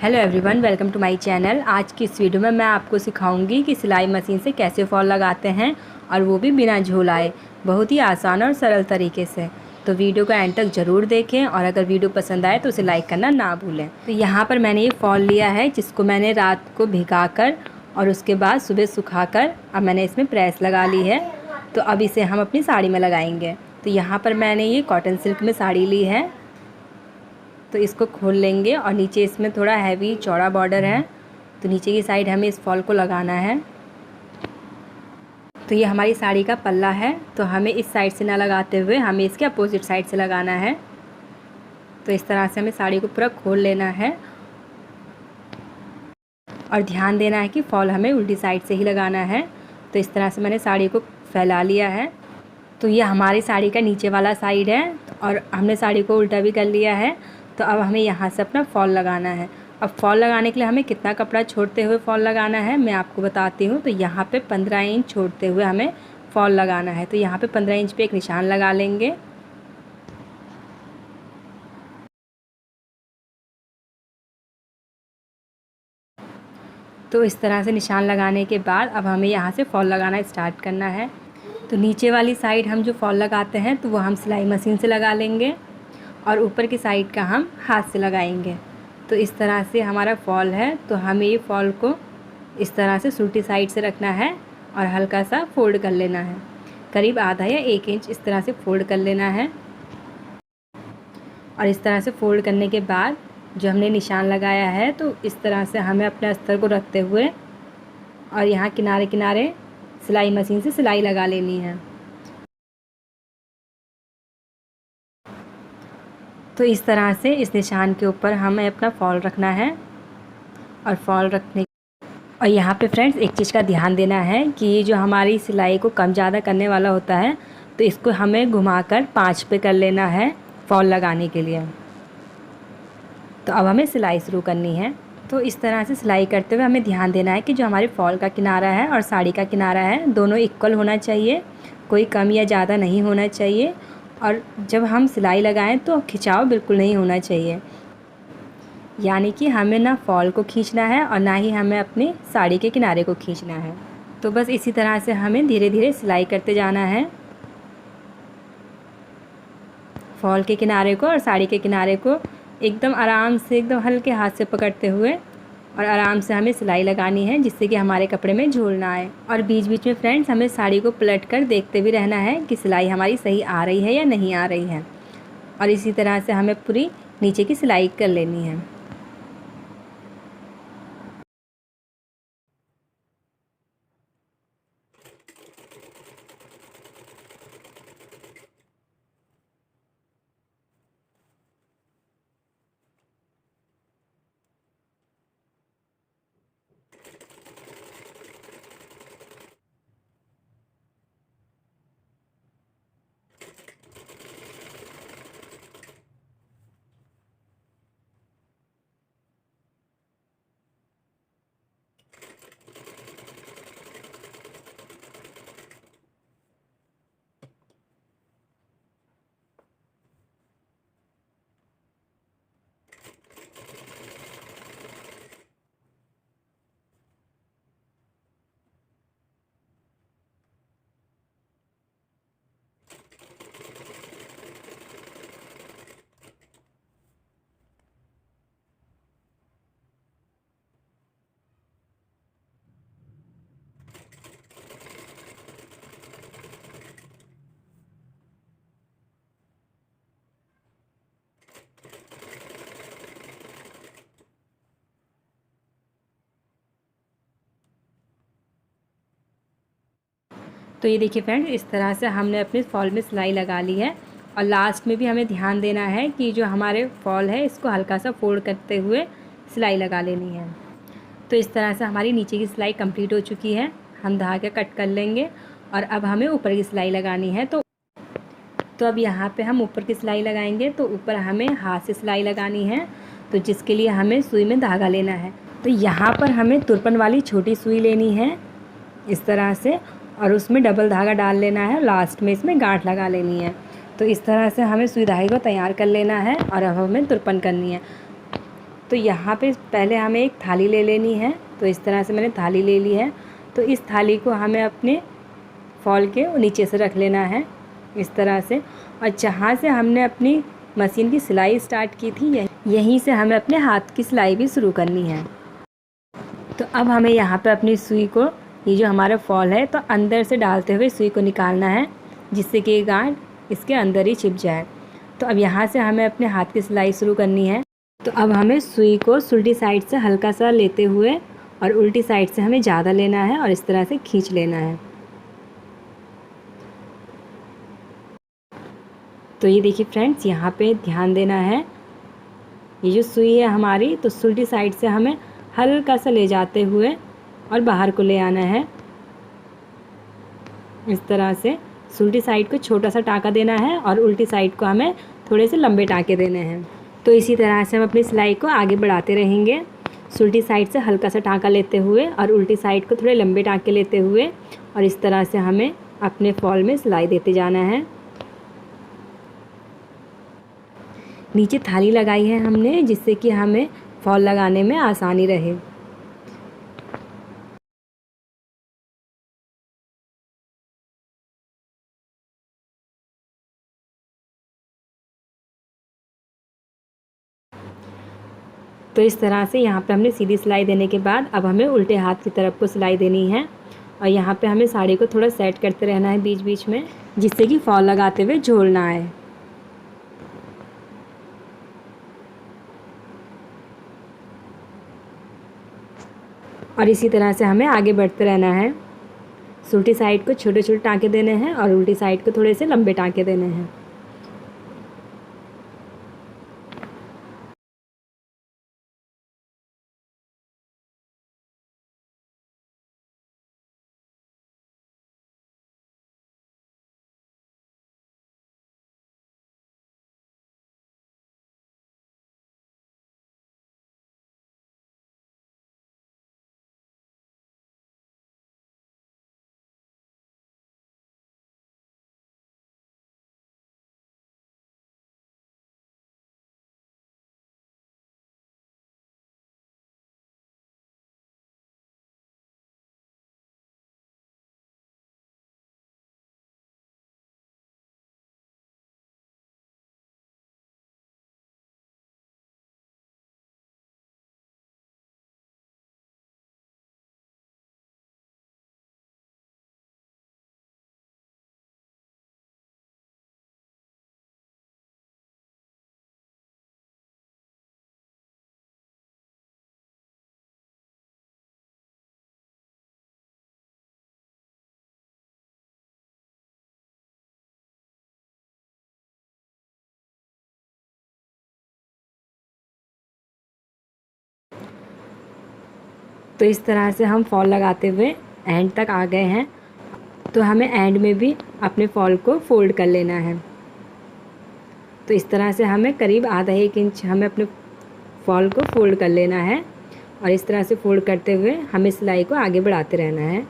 Hello everyone, welcome to my channel. आज की इस वीडियो में मैं आपको सिखाऊंगी कि सिलाई मशीन से कैसे फॉल लगाते हैं और वो भी बिना झोल आए, बहुत ही आसान और सरल तरीके से। तो वीडियो को एंड तक ज़रूर देखें और अगर वीडियो पसंद आए तो उसे लाइक करना ना भूलें। तो यहाँ पर मैंने ये फॉल लिया है जिसको मैंने रात को भिगा कर और उसके बाद सुबह सुखा कर अब मैंने इसमें प्रेस लगा ली है। तो अब इसे हम अपनी साड़ी में लगाएंगे। तो यहाँ पर मैंने ये कॉटन सिल्क में साड़ी ली है, तो इसको खोल लेंगे और नीचे इसमें थोड़ा हैवी चौड़ा बॉर्डर है, तो नीचे की साइड हमें इस फॉल को लगाना है। तो ये हमारी साड़ी का पल्ला है, तो हमें इस साइड से ना लगाते हुए हमें इसके अपोजिट साइड से लगाना है। तो इस तरह से हमें साड़ी को पूरा खोल लेना है और ध्यान देना है कि फॉल हमें उल्टी साइड से ही लगाना है। तो इस तरह से मैंने साड़ी को फैला लिया है। तो ये हमारी साड़ी का नीचे वाला साइड है और हमने साड़ी को उल्टा भी कर लिया है। तो अब हमें यहाँ से अपना फॉल लगाना है। अब फॉल लगाने के लिए हमें कितना कपड़ा छोड़ते हुए फॉल लगाना है मैं आपको बताती हूँ। तो यहाँ पे 15 इंच छोड़ते हुए हमें फॉल लगाना है। तो यहाँ पे 15 इंच पे एक निशान लगा लेंगे। तो इस तरह से निशान लगाने के बाद अब हमें यहाँ से फॉल लगाना स्टार्ट करना है। तो नीचे वाली साइड हम जो फॉल लगाते हैं तो वो हम सिलाई मशीन से लगा लेंगे और ऊपर की साइड का हम हाथ से लगाएंगे। तो इस तरह से हमारा फॉल है। तो हमें ये फॉल को इस तरह से उल्टी साइड से रखना है और हल्का सा फोल्ड कर लेना है, करीब आधा या 1 इंच इस तरह से फोल्ड कर लेना है। और इस तरह से फोल्ड करने के बाद जो हमने निशान लगाया है तो इस तरह से हमें अपने अस्तर को रखते हुए और यहाँ किनारे किनारे सिलाई मशीन से सिलाई लगा लेनी है। तो इस तरह से इस निशान के ऊपर हमें अपना फॉल रखना है और फॉल रखने और यहाँ पे फ्रेंड्स एक चीज़ का ध्यान देना है कि ये जो हमारी सिलाई को कम ज़्यादा करने वाला होता है तो इसको हमें घुमाकर 5 पे कर लेना है फॉल लगाने के लिए। तो अब हमें सिलाई शुरू करनी है। तो इस तरह से सिलाई करते हुए हमें ध्यान देना है कि जो हमारे फॉल का किनारा है और साड़ी का किनारा है दोनों इक्वल होना चाहिए, कोई कम या ज़्यादा नहीं होना चाहिए। और जब हम सिलाई लगाएं तो खिंचाव बिल्कुल नहीं होना चाहिए, यानी कि हमें ना फॉल को खींचना है और ना ही हमें अपनी साड़ी के किनारे को खींचना है। तो बस इसी तरह से हमें धीरे धीरे सिलाई करते जाना है। फॉल के किनारे को और साड़ी के किनारे को एकदम आराम से, एकदम हल्के हाथ से पकड़ते हुए और आराम से हमें सिलाई लगानी है जिससे कि हमारे कपड़े में झोल ना आए। और बीच बीच में फ्रेंड्स हमें साड़ी को पलट कर देखते भी रहना है कि सिलाई हमारी सही आ रही है या नहीं आ रही है। और इसी तरह से हमें पूरी नीचे की सिलाई कर लेनी है। तो ये देखिए फ्रेंड्स, इस तरह से हमने अपने फॉल में सिलाई लगा ली है। और लास्ट में भी हमें ध्यान देना है कि जो हमारे फॉल है इसको हल्का सा फोल्ड करते हुए सिलाई लगा लेनी है। तो इस तरह से हमारी नीचे की सिलाई कंप्लीट हो चुकी है। हम धागा कट कर लेंगे और अब हमें ऊपर की सिलाई लगानी है। तो अब यहाँ पे हम ऊपर की सिलाई लगाएंगे। तो ऊपर हमें हाथ से सिलाई लगानी है, तो जिसके लिए हमें सुई में धागा लेना है। तो यहाँ पर हमें तुरपन वाली छोटी सुई लेनी है इस तरह से और उसमें डबल धागा डाल लेना है। लास्ट में इसमें गांठ लगा लेनी है। तो इस तरह से हमें सुई धागे को तैयार कर लेना है और अब हमें तुरपन करनी है। तो यहाँ पे पहले हमें एक थाली ले लेनी है। तो इस तरह से मैंने थाली ले ली है। तो इस थाली को हमें अपने फॉल के नीचे से रख लेना है इस तरह से, और जहाँ से हमने अपनी मशीन की सिलाई स्टार्ट की थी यहीं से हमें अपने हाथ की सिलाई भी शुरू करनी है। तो अब हमें यहाँ पे अपनी सुई को, ये जो हमारा फॉल है, तो अंदर से डालते हुए सुई को निकालना है, जिससे कि ये गांठ इसके अंदर ही छिप जाए। तो अब यहाँ से हमें अपने हाथ की सिलाई शुरू करनी है। तो अब हमें सुई को उल्टी साइड से हल्का सा लेते हुए और उल्टी साइड से हमें ज़्यादा लेना है और इस तरह से खींच लेना है। तो ये देखिए फ्रेंड्स, यहाँ पे ध्यान देना है, ये जो सुई है हमारी, तो उल्टी साइड से हमें हल्का सा ले जाते हुए और बाहर को ले आना है इस तरह से। उल्टी साइड को छोटा सा टाँका देना है और उल्टी साइड को हमें थोड़े से लंबे टाँके देने हैं। तो इसी तरह से हम अपनी सिलाई को आगे बढ़ाते रहेंगे, उल्टी साइड से हल्का सा टाँका लेते हुए और उल्टी साइड को थोड़े लंबे टाँके लेते हुए, और इस तरह से हमें अपने फॉल में सिलाई देते जाना है। नीचे थाली लगाई है हमने, जिससे कि हमें फॉल लगाने में आसानी रहे। तो इस तरह से यहाँ पे हमने सीधी सिलाई देने के बाद अब हमें उल्टे हाथ की तरफ को सिलाई देनी है, और यहाँ पे हमें साड़ी को थोड़ा सेट करते रहना है बीच बीच में, जिससे कि फॉल लगाते हुए झोल ना आए। और इसी तरह से हमें आगे बढ़ते रहना है। उल्टी साइड को छोटे छोटे टाँके देने हैं और उल्टी साइड को थोड़े से लंबे टाँके देने हैं। तो इस तरह से हम फॉल लगाते हुए एंड तक आ गए हैं। तो हमें एंड में भी अपने फॉल को फोल्ड कर लेना है। तो इस तरह से हमें करीब आधा 1 इंच हमें अपने फॉल को फोल्ड कर लेना है, और इस तरह से फोल्ड करते हुए हमें सिलाई को आगे बढ़ाते रहना है।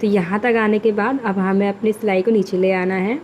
तो यहाँ तक आने के बाद अब हमें अपनी सिलाई को नीचे ले आना है।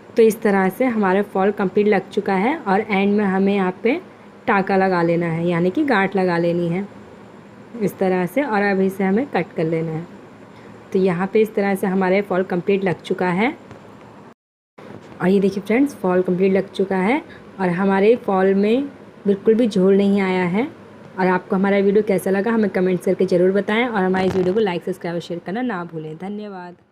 तो इस तरह से हमारा फॉल कंप्लीट लग चुका है, और एंड में हमें यहाँ पे टाँका लगा लेना है, यानी कि गांठ लगा लेनी है इस तरह से, और अब इसे हमें कट कर लेना है। तो यहाँ पे इस तरह से हमारे फॉल कंप्लीट लग चुका है। और ये देखिए फ्रेंड्स, फॉल कंप्लीट लग चुका है और हमारे फॉल में बिल्कुल भी झोल नहीं आया है। और आपको हमारा वीडियो कैसा लगा हमें कमेंट्स करके ज़रूर बताएं, और हमारे इस वीडियो को लाइक, सब्सक्राइब और शेयर करना ना भूलें। धन्यवाद।